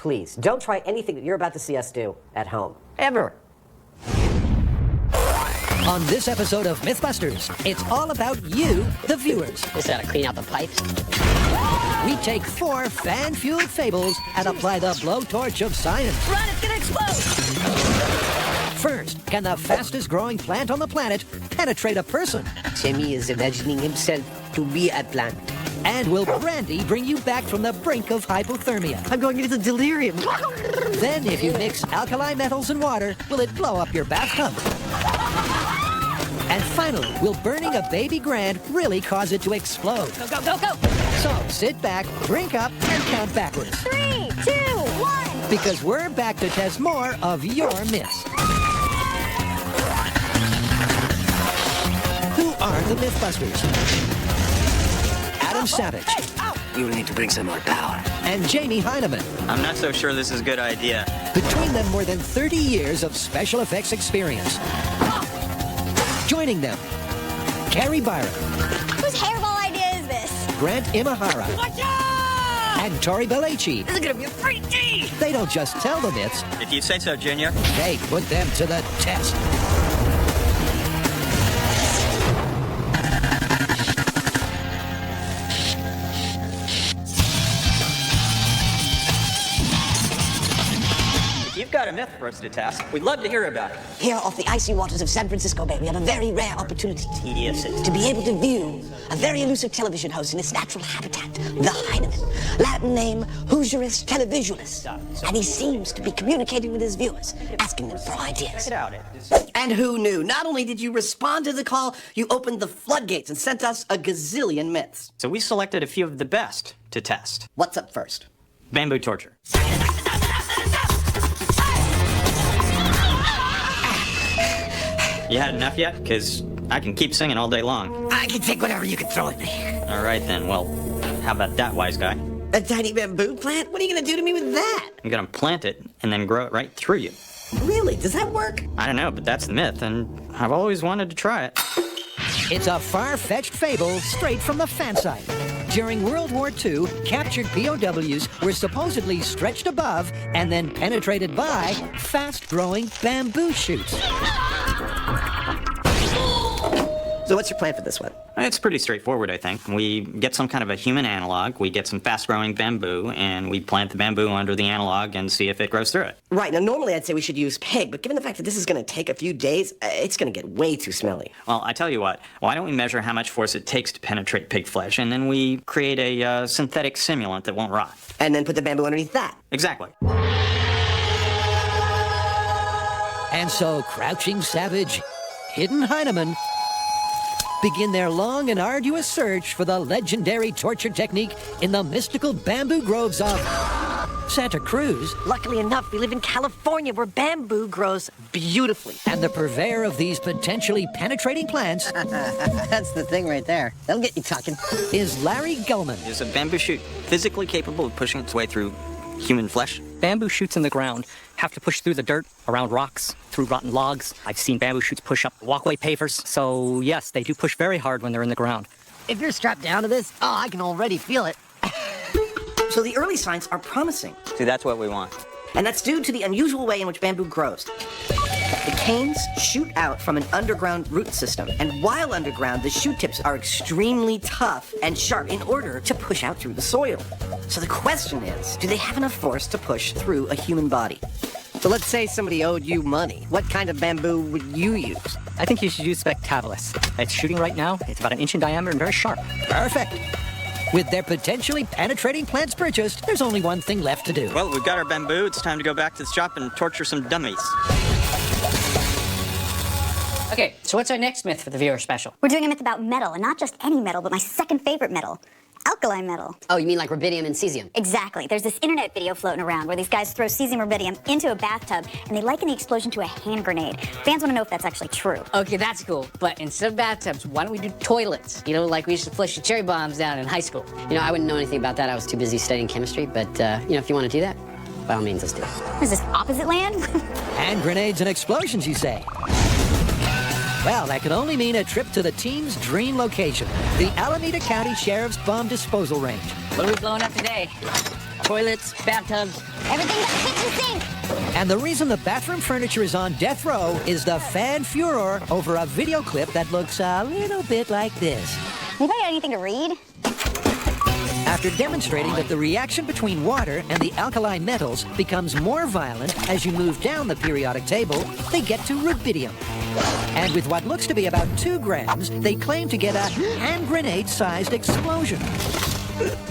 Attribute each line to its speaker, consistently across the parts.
Speaker 1: please, don't try anything that you're about to see us do at home.
Speaker 2: Ever.
Speaker 3: On this episode of MythBusters, it's all about you, the viewers.
Speaker 2: Just gotta clean out the pipes.
Speaker 3: We take 4 fan-fueled fables and apply the blowtorch of science.
Speaker 2: Run, it's gonna explode!
Speaker 3: First, can the fastest-growing plant on the planet penetrate a person?
Speaker 2: Jimmy is imagining himself to be a plant.
Speaker 3: And will brandy bring you back from the brink of hypothermia?
Speaker 2: I'm going into delirium.
Speaker 3: Then, if you mix alkali metals and water, will it blow up your bathtub? And finally, will burning a baby Grand really cause it to explode?
Speaker 2: Go, go, go, go!
Speaker 3: So sit back, drink up, and count backwards.
Speaker 4: 3, 2, 1.
Speaker 3: Because we're back to test more of your myths. Who are the MythBusters? Adam Savage.
Speaker 2: You need to bring some more power.
Speaker 3: And Jamie Heineman.
Speaker 5: I'm not so sure this is a good idea.
Speaker 3: Between them, more than 30 years of special effects experience. Joining them, Carrie Byron.
Speaker 4: Whose hairball idea is this?
Speaker 3: Grant Imahara.
Speaker 2: Watch out!
Speaker 3: And Tori Belleci.
Speaker 2: This is gonna be a freak day!
Speaker 3: They don't just tell the myths,
Speaker 5: If you say so, Junior.
Speaker 3: they put them to the test.
Speaker 5: If you've got a myth for us to test, we'd love to hear about it.
Speaker 6: Here off the icy waters of San Francisco Bay, we have a very rare opportunity
Speaker 5: Yes, it is.
Speaker 6: to be able to view a very elusive television host in its natural habitat, the Heineman. Latin name, Hoosierist Televisualist. And he seems to be communicating with his viewers, asking them for ideas.
Speaker 5: Check it out.
Speaker 7: And who knew? Not only did you respond to the call, you opened the floodgates and sent us a gazillion myths.
Speaker 5: So we selected a few of the best to test.
Speaker 7: What's up first?
Speaker 5: Bamboo torture. You had enough yet? Because I can keep singing all day long.
Speaker 6: I can take whatever you can throw at me.
Speaker 5: All right then, well, how about that, wise guy?
Speaker 6: A tiny bamboo plant? What are you going to do to me with that?
Speaker 5: I'm gonna plant it and then grow it right through you.
Speaker 6: Really? Does that work?
Speaker 5: I don't know, but that's the myth, and I've always wanted to try it.
Speaker 3: It's a far-fetched fable straight from the fan site. During World War II, captured POWs were supposedly stretched above and then penetrated by fast-growing bamboo shoots.
Speaker 7: So what's your plan for this one?
Speaker 5: It's pretty straightforward, I think. We get some kind of a human analog, we get some fast-growing bamboo, and we plant the bamboo under the analog and see if it grows through it.
Speaker 7: Right, now normally I'd say we should use pig, but given the fact that this is going to take a few days, it's going to get way too smelly.
Speaker 5: Well, I tell you what, why don't we measure how much force it takes to penetrate pig flesh, and then we create a synthetic simulant that won't rot.
Speaker 7: And then put the bamboo underneath that.
Speaker 5: Exactly.
Speaker 3: And so Crouching Savage, Hidden Heineman, begin their long and arduous search for the legendary torture technique in the mystical bamboo groves of Santa Cruz.
Speaker 6: Luckily enough, we live in California where bamboo grows beautifully.
Speaker 3: And the purveyor of these potentially penetrating plants
Speaker 2: That's the thing right there. That'll get you talking.
Speaker 3: is Larry Gellman.
Speaker 5: Is a bamboo shoot physically capable of pushing its way through human flesh?
Speaker 8: Bamboo shoots in the ground have to push through the dirt, around rocks, through rotten logs. I've seen bamboo shoots push up walkway pavers. So yes, they do push very hard when they're in the ground.
Speaker 2: If you're strapped down to this, oh, I can already feel it.
Speaker 7: So the early signs are promising.
Speaker 5: See, that's what we want.
Speaker 7: And that's due to the unusual way in which bamboo grows. The canes shoot out from an underground root system, and while underground, the shoot tips are extremely tough and sharp in order to push out through the soil. So the question is, do they have enough force to push through a human body?
Speaker 2: So let's say somebody owed you money. What kind of bamboo would you use?
Speaker 8: I think you should use Spectabilis. It's shooting right now. It's about 1 inch in diameter and very sharp.
Speaker 3: Perfect. With their potentially penetrating plants purchased, there's only one thing left to do.
Speaker 5: Well, we've got our bamboo. It's time to go back to the shop and torture some dummies.
Speaker 2: Okay, so what's our next myth for the viewer special?
Speaker 4: We're doing a myth about metal, and not just any metal, but my second favorite metal. Alkali metal.
Speaker 2: Oh, you mean like rubidium and cesium?
Speaker 4: Exactly. There's this internet video floating around where these guys throw cesium rubidium into a bathtub, and they liken the explosion to a hand grenade. Fans want to know if that's actually true.
Speaker 2: Okay, that's cool. But instead of bathtubs, why don't we do toilets? You know, like we used to flush the cherry bombs down in high school.
Speaker 9: You know, I wouldn't know anything about that. I was too busy studying chemistry. But, you know, if you want to do that, by all means, let's do it.
Speaker 4: Is this opposite land?
Speaker 3: Hand grenades and explosions, you say? Well, that could only mean a trip to the team's dream location, the Alameda County Sheriff's Bomb Disposal Range.
Speaker 2: What are we blowing up today?
Speaker 9: toilets, bathtubs.
Speaker 4: Everything but the kitchen sink.
Speaker 3: And the reason the bathroom furniture is on death row is the fan furor over a video clip that looks a little bit like this.
Speaker 4: Anybody got anything to read?
Speaker 3: After demonstrating that the reaction between water and the alkali metals becomes more violent as you move down the periodic table, they get to rubidium. And with what looks to be about 2 grams, they claim to get a hand grenade-sized explosion.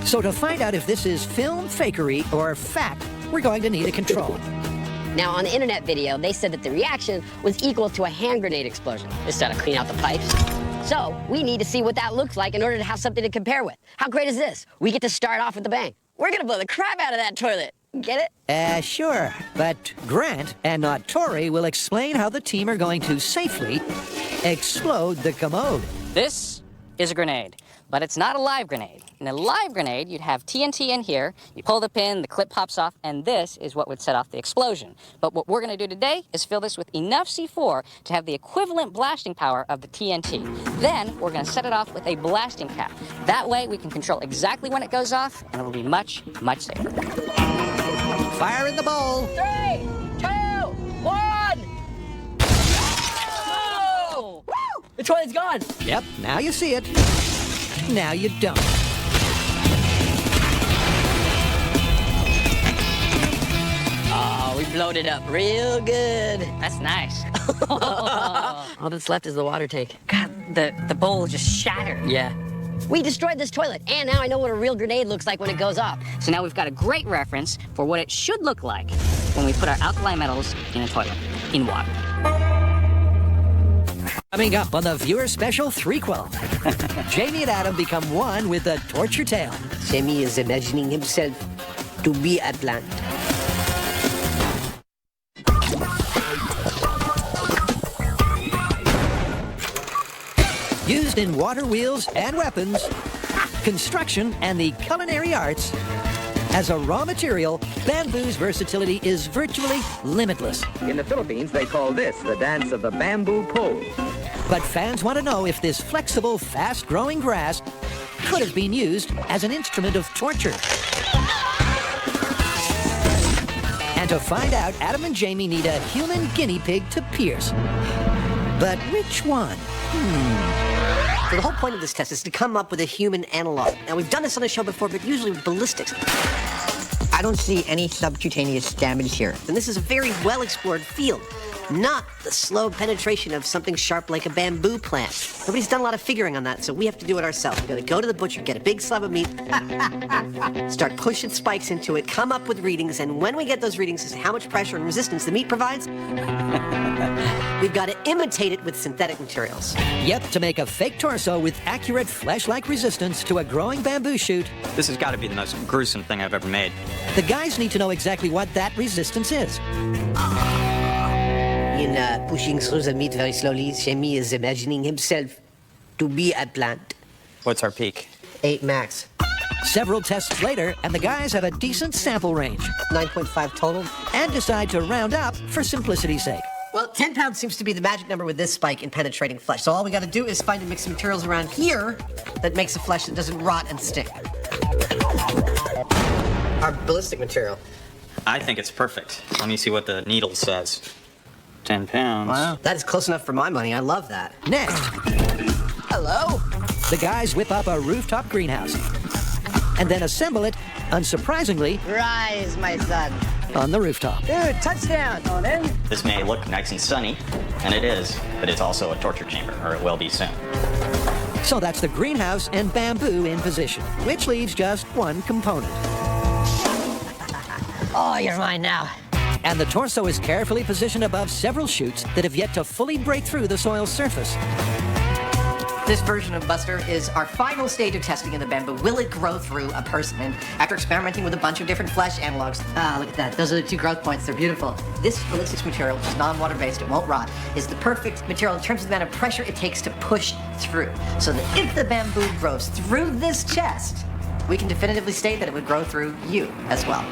Speaker 3: So to find out if this is film fakery or fact, we're going to need a control.
Speaker 9: Now, on the internet video, they said that the reaction was equal to a hand grenade explosion. Just had to clean out the pipes. So we need to see what that looks like in order to have something to compare with. How great is this? We get to start off with a bang. We're gonna blow the crap out of that toilet. Get it?
Speaker 3: Sure. But Grant, and not Tori, will explain how the team are going to safely explode the commode.
Speaker 2: This is a grenade, but it's not a live grenade. In a live grenade, you'd have TNT in here, you pull the pin, the clip pops off, and this is what would set off the explosion. But what we're gonna do today is fill this with enough C4 to have the equivalent blasting power of the TNT. Then, we're gonna set it off with a blasting cap. That way, we can control exactly when it goes off, and it'll be much, much safer.
Speaker 3: Fire in the bowl.
Speaker 9: 3, 2, 1! Oh! Woo! The toilet's gone.
Speaker 3: Yep, now you see it. Now you don't.
Speaker 9: Oh, we blowed it up real good.
Speaker 2: That's nice.
Speaker 9: All that's left is the water tank.
Speaker 2: God, the bowl just shattered.
Speaker 9: Yeah. We destroyed this toilet, and now I know what a real grenade looks like when it goes off.
Speaker 2: So now we've got a great reference for what it should look like when we put our alkali metals in a toilet, in water.
Speaker 3: Coming up on the viewer special Threequel, Jamie and Adam become one with the torture tale.
Speaker 6: Jamie is imagining himself to be a plant.
Speaker 3: Used in water wheels and weapons, construction and the culinary arts, as a raw material, bamboo's versatility is virtually limitless.
Speaker 10: In the Philippines, they call this the dance of the bamboo pole.
Speaker 3: But fans want to know if this flexible, fast-growing grass could have been used as an instrument of torture. And to find out, Adam and Jamie need a human guinea pig to pierce. But which one?
Speaker 7: So the whole point of this test is to come up with a human analog. Now, we've done this on the show before, but usually with ballistics.
Speaker 6: I don't see any subcutaneous damage here.
Speaker 7: And this is a very well-explored field, not the slow penetration of something sharp like a bamboo plant. Nobody's done a lot of figuring on that, so we have to do it ourselves. We've got to go to the butcher, get a big slab of meat, start pushing spikes into it, come up with readings, and when we get those readings as to how much pressure and resistance the meat provides, we've got to imitate it with synthetic materials.
Speaker 3: Yep, to make a fake torso with accurate flesh-like resistance to a growing bamboo shoot.
Speaker 5: This has got to be the most gruesome thing I've ever made.
Speaker 3: The guys need to know exactly what that resistance is.
Speaker 6: In pushing through the meat very slowly, Jamie is imagining himself to be a plant.
Speaker 5: What's our peak?
Speaker 6: 8 max.
Speaker 3: Several tests later, and the guys have a decent sample range.
Speaker 6: 9.5 total.
Speaker 3: And decide to round up for simplicity's sake.
Speaker 7: Well, 10 pounds seems to be the magic number with this spike in penetrating flesh. So all we got to do is find a mix of materials around here that makes a flesh that doesn't rot and stick. Our ballistic material.
Speaker 5: I think it's perfect. Let me see what the needle says. 10 pounds.
Speaker 7: Wow. That is close enough for my money. I love that.
Speaker 3: Next,
Speaker 6: Hello?
Speaker 3: the guys whip up a rooftop greenhouse and then assemble it, unsurprisingly,
Speaker 6: Rise, my son.
Speaker 3: on the rooftop.
Speaker 6: Dude, touchdown. On in.
Speaker 5: This may look nice and sunny, and it is, but it's also a torture chamber, or it will be soon.
Speaker 3: So that's the greenhouse and bamboo in position, which leaves just one component.
Speaker 6: Oh, you're mine now.
Speaker 3: And the torso is carefully positioned above several shoots that have yet to fully break through the soil's surface.
Speaker 7: This version of Buster is our final stage of testing in the bamboo. Will it grow through a person? And after experimenting with a bunch of different flesh analogs, look at that. Those are the 2 growth points. They're beautiful. This ballistics material, which is non-water based, it won't rot, is the perfect material in terms of the amount of pressure it takes to push through. So that if the bamboo grows through this chest, we can definitively state that it would grow through you as well.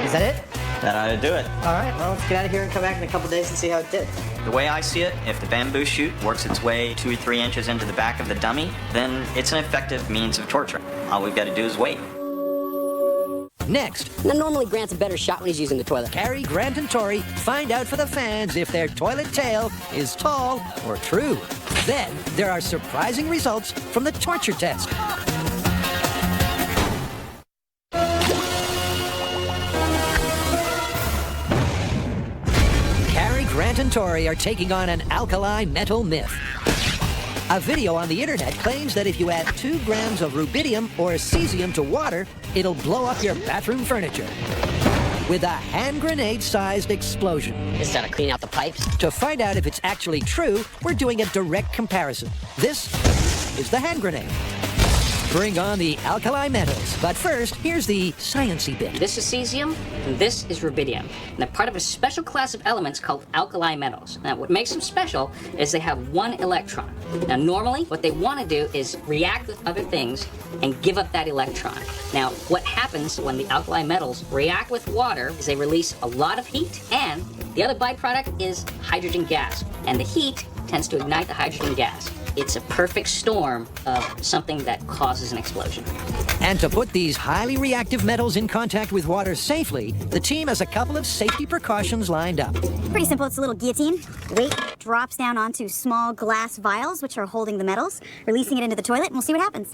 Speaker 7: Is that it?
Speaker 5: That ought to do it.
Speaker 7: All right, well, let's get out of here and come back in a couple days and see how it did.
Speaker 5: The way I see it, if the bamboo shoot works its way 2 or 3 inches into the back of the dummy, then it's an effective means of torture. All we've got to do is wait.
Speaker 3: Next,
Speaker 9: Now, normally Grant's a better shot when he's using the toilet.
Speaker 3: Carrie, Grant, and Tori find out for the fans if their toilet tale is tall or true. Then, there are surprising results from the torture test. Carrie, Grant, and Tori are taking on an alkali metal myth. A video on the internet claims that if you add 2 grams of rubidium or cesium to water, it'll blow up your bathroom furniture with a hand grenade-sized explosion.
Speaker 9: Is that to clean out the pipes?
Speaker 3: To find out if it's actually true, we're doing a direct comparison. This is the hand grenade. Bring on the alkali metals. But first, here's the science-y bit.
Speaker 2: This is cesium, and this is rubidium. And they're part of a special class of elements called alkali metals. Now, what makes them special is they have 1 electron. Now, normally, what they want to do is react with other things and give up that electron. Now, what happens when the alkali metals react with water is they release a lot of heat, and the other byproduct is hydrogen gas. And the heat tends to ignite the hydrogen gas. It's a perfect storm of something that causes an explosion.
Speaker 3: And to put these highly reactive metals in contact with water safely, the team has a couple of safety precautions lined up.
Speaker 4: Pretty simple. It's a little guillotine. Weight drops down onto small glass vials, which are holding the metals, releasing it into the toilet, and we'll see what happens.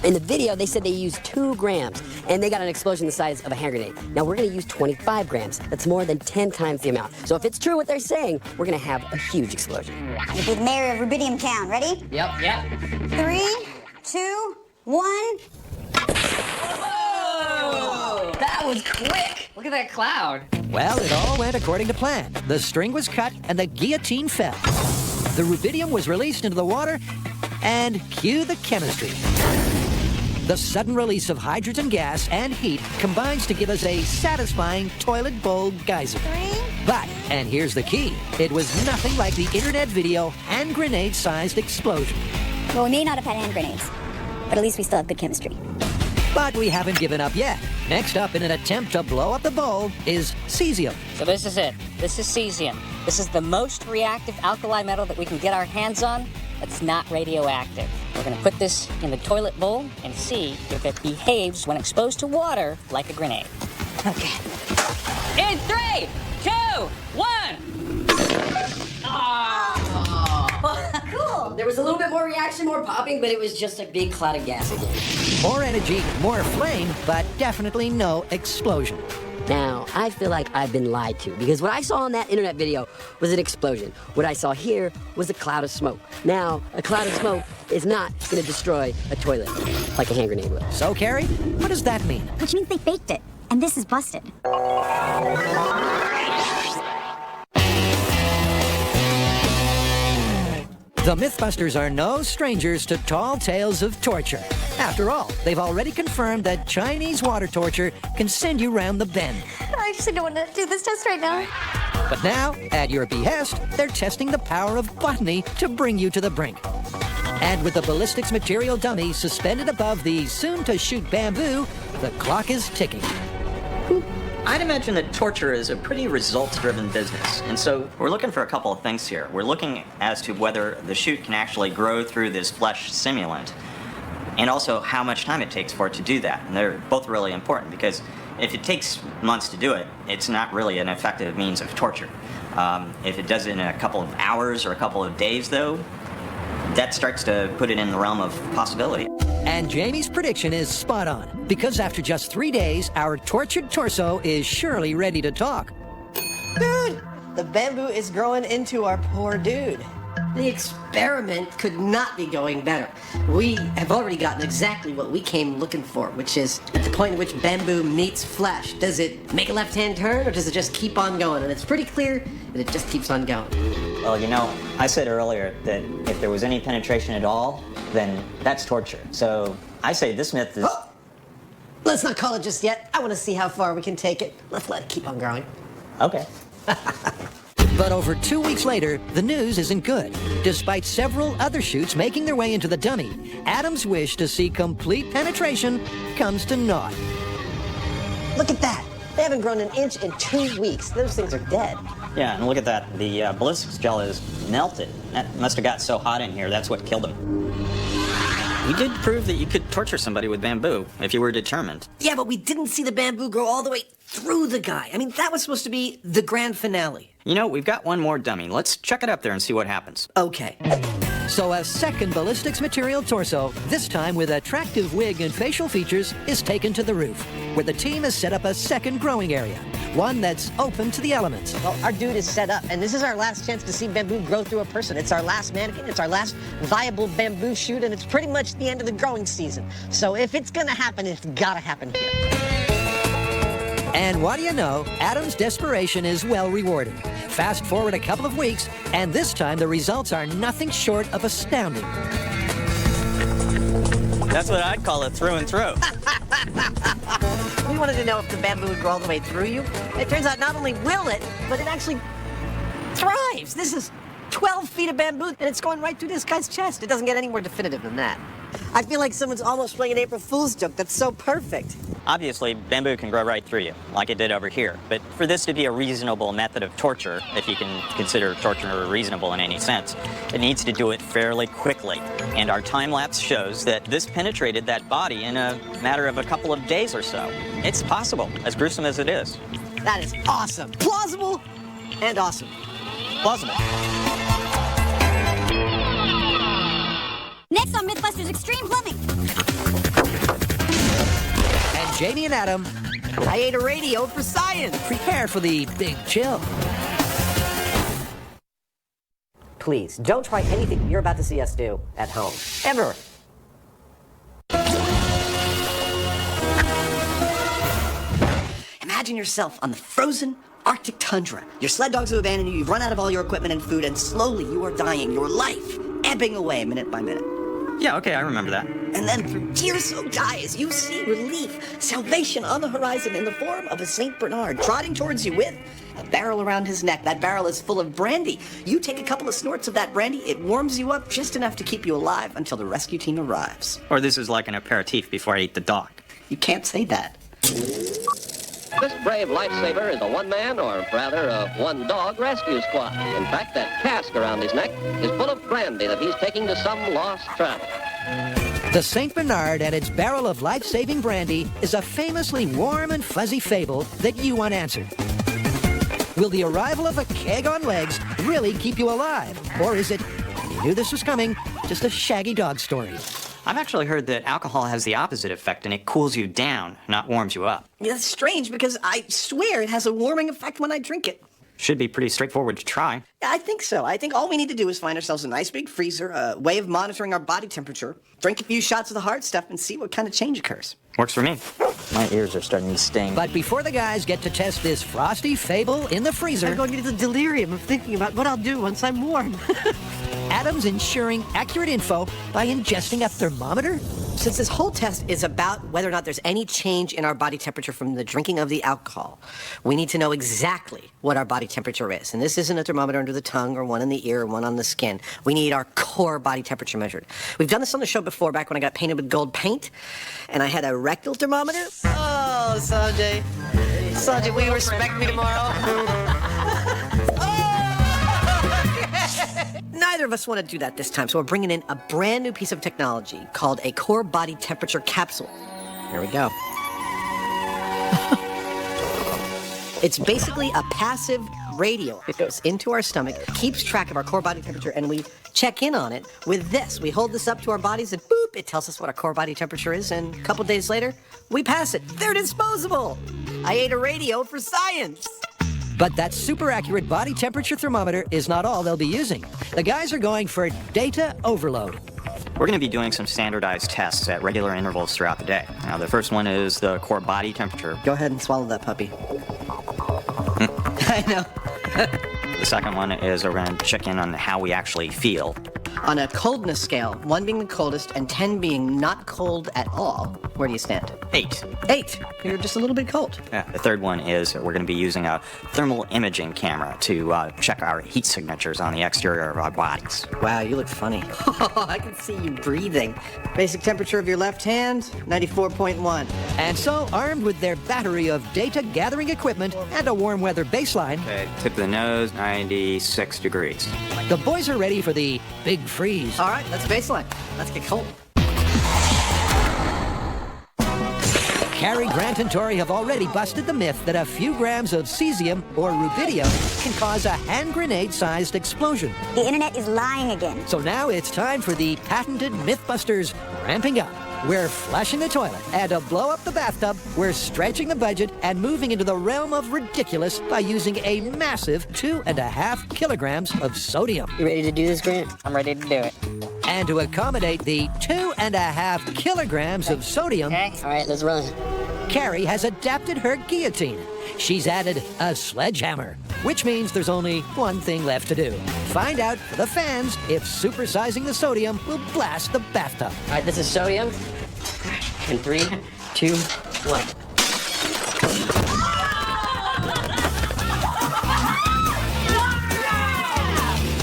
Speaker 9: In the video, they said they used 2 grams, and they got an explosion the size of a hand grenade. Now, we're going to use 25 grams. That's more than 10 times the amount. So if it's true what they're saying, we're going to have a huge explosion.
Speaker 4: You'll be the mayor of Rubidium Town. Ready?
Speaker 2: Yep.
Speaker 4: 3, 2, 1.
Speaker 2: Whoa! That was quick! Look at that cloud.
Speaker 3: Well, it all went according to plan. The string was cut and the guillotine fell. The rubidium was released into the water, and cue the chemistry. The sudden release of hydrogen gas and heat combines to give us a satisfying toilet bowl geyser. But, and here's the key, it was nothing like the internet video hand grenade-sized explosion.
Speaker 4: Well, we may not have had hand grenades, but at least we still have good chemistry.
Speaker 3: But we haven't given up yet. Next up in an attempt to blow up the bowl is cesium.
Speaker 2: So this is it. This is cesium. This is the most reactive alkali metal that we can get our hands on that's not radioactive. We're going to put this in the toilet bowl and see if it behaves when exposed to water like a grenade.
Speaker 4: Okay.
Speaker 2: In 3, 2, 1!
Speaker 9: Cool. There was a little bit more reaction, more popping, but it was just a big cloud of gas again.
Speaker 3: More energy, more flame, but definitely no explosion.
Speaker 9: Now, I feel like I've been lied to, because what I saw in that internet video was an explosion. What I saw here was a cloud of smoke. Now, a cloud of smoke is not going to destroy a toilet like a hand grenade will.
Speaker 3: So, Carrie, what does that mean?
Speaker 4: Which means they faked it, and this is busted.
Speaker 3: The MythBusters are no strangers to tall tales of torture. After all, they've already confirmed that Chinese water torture can send you round the bend.
Speaker 4: I actually don't want to do this test right now.
Speaker 3: But now, at your behest, they're testing the power of botany to bring you to the brink. And with the ballistics material dummy suspended above the soon-to-shoot bamboo, the clock is ticking.
Speaker 5: I'd imagine that torture is a pretty results-driven business, and so we're looking for a couple of things here. We're looking as to whether the shoot can actually grow through this flesh simulant, and also how much time it takes for it to do that. And they're both really important, because if it takes months to do it, it's not really an effective means of torture. If it does it in a couple of hours or a couple of days, though, that starts to put it in the realm of possibility.
Speaker 3: And Jamie's prediction is spot on, because after just 3 days, our tortured torso is surely ready to talk.
Speaker 7: Dude, the bamboo is growing into our poor dude. The experiment could not be going better. We have already gotten exactly what we came looking for, which is at the point at which bamboo meets flesh. Does it make a left-hand turn, or does it just keep on going? And it's pretty clear that it just keeps on going.
Speaker 5: Well, you know, I said earlier that if there was any penetration at all, then that's torture. So I say this myth is...
Speaker 7: Oh! Let's not call it just yet. I want to see how far we can take it. Let's let it keep on growing.
Speaker 5: Okay.
Speaker 3: But over 2 weeks later, the news isn't good. Despite several other shoots making their way into the dummy, Adam's wish to see complete penetration comes to naught.
Speaker 7: Look at that. They haven't grown an inch in 2 weeks. Those things are dead.
Speaker 5: Yeah, and look at that. The ballistics gel is melted. That must have got so hot in here, that's what killed them. We did prove that you could torture somebody with bamboo if you were determined.
Speaker 7: Yeah, but we didn't see the bamboo grow all the way through the guy. I mean, that was supposed to be the grand finale.
Speaker 5: You know, we've got one more dummy. Let's chuck it up there and see what happens.
Speaker 7: Okay.
Speaker 3: So a second ballistics material torso, this time with attractive wig and facial features, is taken to the roof, where the team has set up a second growing area, one that's open to the elements.
Speaker 6: Well, our dude is set up, and this is our last chance to see bamboo grow through a person. It's our last mannequin, it's our last viable bamboo shoot, and it's pretty much the end of the growing season. So if it's gonna happen, it's gotta happen here.
Speaker 3: And what do you know, Adam's desperation is well rewarded. Fast forward a couple of weeks, and this time the results are nothing short of astounding.
Speaker 5: That's what I'd call it through and through.
Speaker 6: We wanted to know if the bamboo would grow all the way through you. It turns out not only will it, but it actually thrives. This is 12 feet of bamboo, and it's going right through this guy's chest. It doesn't get any more definitive than that. I feel like someone's almost playing an April Fool's joke. That's so perfect.
Speaker 5: Obviously, bamboo can grow right through you, like it did over here. But for this to be a reasonable method of torture, if you can consider torture reasonable in any sense, it needs to do it fairly quickly. And our time-lapse shows that this penetrated that body in a matter of a couple of days or so. It's possible, as gruesome as it is.
Speaker 6: That is awesome. Plausible and awesome.
Speaker 5: Plausible.
Speaker 4: Next on MythBusters Extreme Plumbing.
Speaker 3: And Janie and Adam
Speaker 6: I ate a radio for science.
Speaker 3: prepare for the big chill.
Speaker 1: Please, don't try anything you're about to see us do at home. Ever.
Speaker 7: Imagine yourself on the frozen Arctic tundra. Your sled dogs have abandoned you, you've run out of all your equipment and food, and slowly you are dying, your life ebbing away minute by minute.
Speaker 5: Yeah, okay, I remember that.
Speaker 7: And then through tear-soaked eyes, you see relief, salvation on the horizon in the form of a St. Bernard trotting towards you with a barrel around his neck. That barrel is full of brandy. You take a couple of snorts of that brandy, it warms you up just enough to keep you alive until the rescue team arrives.
Speaker 5: Or this is like an aperitif before I eat the dog.
Speaker 7: You can't say that.
Speaker 11: This brave lifesaver is a one-man, or rather a one-dog rescue squad. In fact, that cask around his neck is full of brandy that he's taking to some lost traveler.
Speaker 3: The St. Bernard and its barrel of life-saving brandy is a famously warm and fuzzy fable that you unanswered. Will the arrival of a keg on legs really keep you alive? Or is it, and you knew this was coming, just a shaggy dog story?
Speaker 5: I've actually heard that alcohol has the opposite effect and it cools you down, not warms you up.
Speaker 7: Yeah, that's strange because I swear it has a warming effect when I drink it.
Speaker 5: Should be pretty straightforward to try.
Speaker 7: I think so. I think all we need to do is find ourselves a nice big freezer, a way of monitoring our body temperature, drink a few shots of the hard stuff, and see what kind of change occurs.
Speaker 5: Works for me. My ears are starting to sting.
Speaker 3: But before the guys get to test this frosty fable in the freezer,
Speaker 6: I'm going into the delirium of thinking about what I'll do once I'm warm.
Speaker 3: Adam's ensuring accurate info by ingesting a thermometer?
Speaker 7: Since this whole test is about whether or not there's any change in our body temperature from the drinking of the alcohol, we need to know exactly what our body temperature is. And this isn't a thermometer under the tongue or one in the ear or one on the skin. We need our core body temperature measured. We've done this on the show before, back when I got painted with gold paint, and I had a rectal thermometer. Oh, Sanjay. Sanjay, will you respect me tomorrow? Neither of us want to do that this time, so we're bringing in a brand new piece of technology called a core body temperature capsule. Here we go. It's basically a passive radio. It goes into our stomach, keeps track of our core body temperature, and we check in on it with this. We hold this up to our bodies and boop, it tells us what our core body temperature is, and a couple days later, we pass it. They're disposable. I ate a radio for science.
Speaker 3: But that super accurate body temperature thermometer is not all they'll be using. The guys are going for data overload.
Speaker 5: We're going to be doing some standardized tests at regular intervals throughout the day. Now, the first one is the core body temperature.
Speaker 7: Go ahead and swallow that puppy. I know.
Speaker 5: The second one is we're going to check in on how we actually feel.
Speaker 7: On a coldness scale, 1 being the coldest and 10 being not cold at all, where do you stand?
Speaker 5: 8.
Speaker 7: 8. You're just a little bit cold.
Speaker 5: Yeah. The third one is we're going to be using a thermal imaging camera to check our heat signatures on the exterior of our bodies.
Speaker 7: Wow, you look funny. I can see you breathing. Basic temperature of your left hand, 94.1.
Speaker 3: And so, armed with their battery of data-gathering equipment and a warm weather baseline,
Speaker 5: Okay, tip of the nose, 96 degrees.
Speaker 3: the boys are ready for the big freeze.
Speaker 7: All right, let's baseline. Let's get cold.
Speaker 3: Cary, Grant, and Tori have already busted the myth that a few grams of cesium or rubidium can cause a hand grenade-sized explosion.
Speaker 4: The internet is lying again.
Speaker 3: So now it's time for the patented MythBusters ramping up. We're flushing the toilet, and to blow up the bathtub, we're stretching the budget and moving into the realm of ridiculous by using a massive 2.5 kilograms of sodium.
Speaker 9: You ready to do this, Grant?
Speaker 2: I'm ready to do it.
Speaker 3: And to accommodate the 2.5 kilograms of sodium,
Speaker 9: Okay. All right, let's run.
Speaker 3: Cary has adapted her guillotine. She's added a sledgehammer, which means there's only one thing left to do. Find out for the fans if supersizing the sodium will blast the bathtub.
Speaker 9: All right, this is sodium. In 3, 2, 1.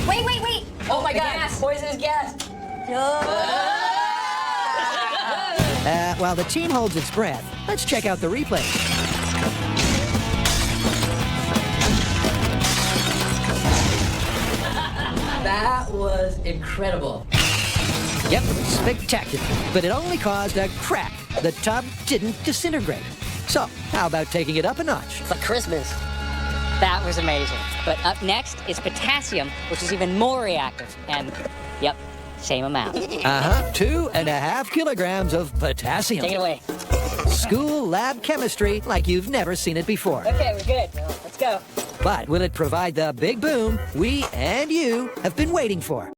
Speaker 4: Wait.
Speaker 9: Oh my God! Poisonous gas!
Speaker 3: While the team holds its breath, let's check out the replay.
Speaker 9: That was incredible.
Speaker 3: Yep, spectacular. But it only caused a crack. The tub didn't disintegrate. So, how about taking it up a notch?
Speaker 9: It's like Christmas.
Speaker 2: That was amazing. But up next is potassium, which is even more reactive. And, yep, same amount.
Speaker 3: 2.5 kilograms of potassium.
Speaker 2: Take it away.
Speaker 3: School lab chemistry like you've never seen it before.
Speaker 2: Okay, we're good. Let's go.
Speaker 3: But will it provide the big boom we and you have been waiting for?